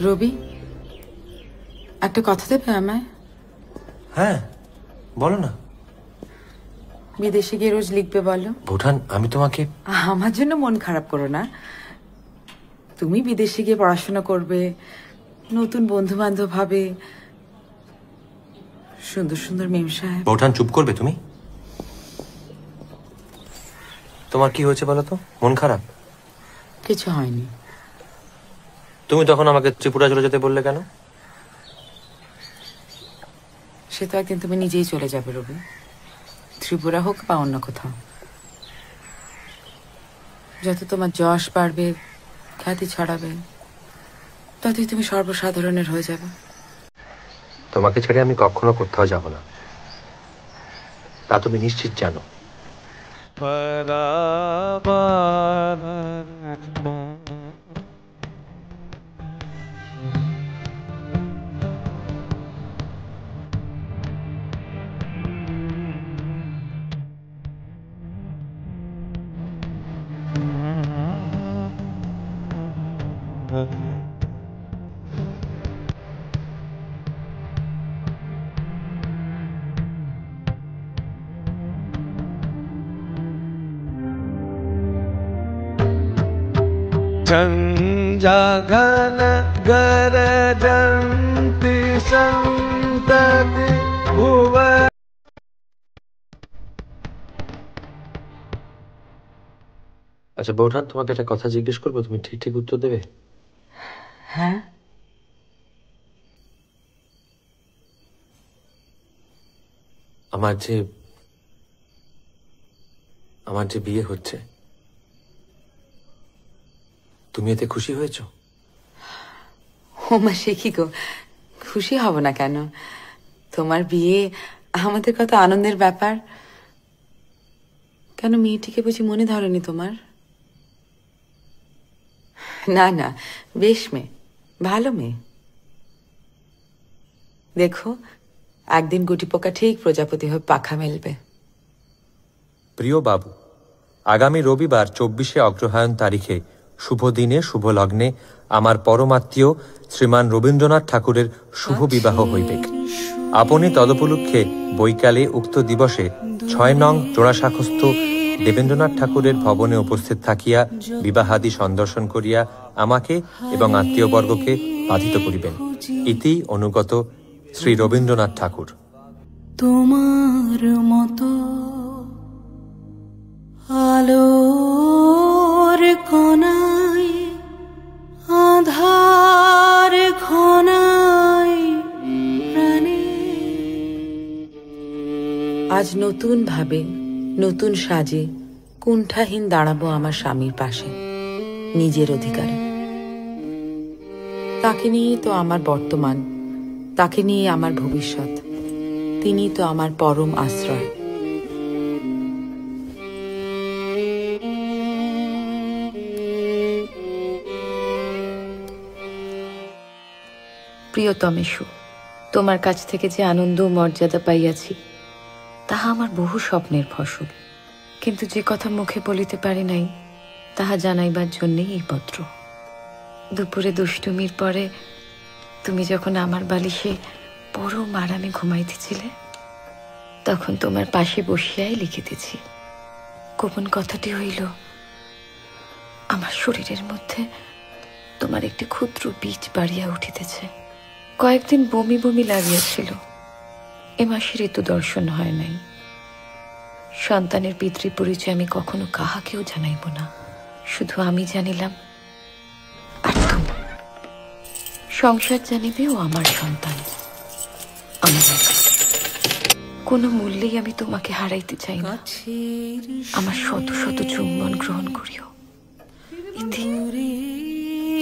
রবি, একটা কথা দেবে আমায়? হ্যাঁ বলো না। বিদেশে গিয়ে রোজ লিখবে বলো। ভুটান, আমি তোমাকে... আমার জন্য মন খারাপ করো না। তুমি বিদেশে গিয়ে পড়াশোনা করবে, নতুন বন্ধু বান্ধব হবে, সুন্দর সুন্দর মেম সাহেব। ভুটান, চুপ করবে তুমি? তোমার কি হয়েছে বলো তো? মন খারাপ? কিছু হয়নি। তুমি তখন আমাকে ত্রিপুরা চলে যেতে বললে কেন? সে তো একদিন তুমি নিজেই চলে যাবে রবি, ত্রিপুরা হোক বা অন্য কোথাও। যত তোমার যশ বাড়বে, খ্যাতি ছড়াবে, ততই তুমি সর্বসাধারণের হয়ে যাবে। তোমাকে ছেড়ে আমি কখনো কোথাও যাব না, তা তুমি নিশ্চিত জানো। झञ्झघन गरजन्ति सन्तति भुव। আচ্ছা বৌঠান, তোমাকে একটা কথা জিজ্ঞেস করবো, তুমি ঠিক ঠিক উত্তর দেবে? হ্যাঁ। আমার যে বিয়ে হচ্ছে, তুমি এতে খুশি হয়েছ? ওমা, সে কি গো, খুশি হব না কেন? তোমার বিয়ে আমাদের কত আনন্দের ব্যাপার। কেন, মেয়েটিকে বুঝি মনে ধরেনি তোমার? না না, বেশ মেয়ে, ভালো মেয়ে। দেখো, একদিন গুটি পোকা ঠিক প্রজাপতি হয়ে পাখা মেলবে। প্রিয় বাবু, আগামী রবিবার 24শে অগ্রহায়ণ তারিখে শুভ দিনে শুভ লগ্নে আমার পরমাত্মীয় শ্রীমান রবীন্দ্রনাথ ঠাকুরের শুভ বিবাহ হইবে। আপনি তদুপলক্ষে বৈকালে উক্ত দিবসে 6 নং জোড়াশাখস্থ দেবেন্দ্রনাথ ঠাকুরের ভবনে উপস্থিত থাকিয়া বিবাহাদি সন্দর্শন করিয়া আমাকে এবং আত্মীয়বর্গকে বাধিত করিবেন। ইতি অনুগত শ্রী রবীন্দ্রনাথ ঠাকুর। তোমার মতো আলোর কোনায় আধার ঘনায় প্রাণে। আজ নতুন ভাবে, নতুন সাজে কুণ্ঠাহীন দাঁড়াবো আমার স্বামীর পাশে, নিজের অধিকারে। তাকে নিয়েই তো আমার বর্তমান, তাকে নিয়ে আমার ভবিষ্যৎ। তিনি তো আমার পরম আশ্রয়। প্রিয়তমেষু, তোমার কাছ থেকে যে আনন্দ ও মর্যাদা পাইয়াছি, তাহা আমার বহু স্বপ্নের ফসল। কিন্তু যে কথা মুখে বলিতে পারি নাই, তাহা জানাইবার জন্যই এই পত্র। দুপুরে দুষ্টুমির পরে তুমি যখন আমার বালিশে পরম আরামে ঘুমাইতেছিলে, তখন তোমার পাশে বসিয়াই লিখিতেছি। গোপন কথাটি হইল, আমার শরীরের মধ্যে তোমার একটি ক্ষুদ্র বীজ বাড়িয়া উঠিতেছে। কয়েকদিন বমি বমি লাগিয়াছিল। এ মাসে ঋতু দর্শন হয় নাই। সন্তানের পিতৃ পরিচয় আমি কখনো কাহাকেও জানাইব না, শুধু আমি জানিলাম, আর তুমি। সংসার জানিবে ও আমার সন্তান, আমার কোনো মূল্যেই আমি তোমাকে হারাইতে চাই না। আমার শত শত চুম্বন গ্রহণ করিও। ইতি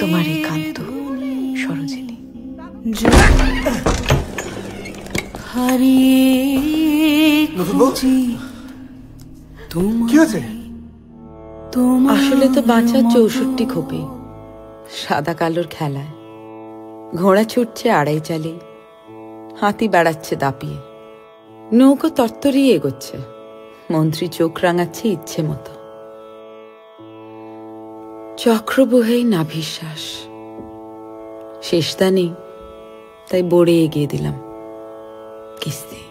তোমার একান্ত সরোজিনী। আসলে তো বাঁচার 64 খোপে, সাদা কালোর খেলায়। ঘোড়া ছুটছে আড়াই চালে, হাতি বেড়াচ্ছে দাপিয়ে, নৌকো তরতরিয়ে এগোচ্ছে, মন্ত্রী চোখ রাঙাচ্ছে ইচ্ছে মতো। চক্রবহেই নাভিশ্বাস, শেষদানে তাই বোর্ডে এগিয়ে দিলাম কিস্তি।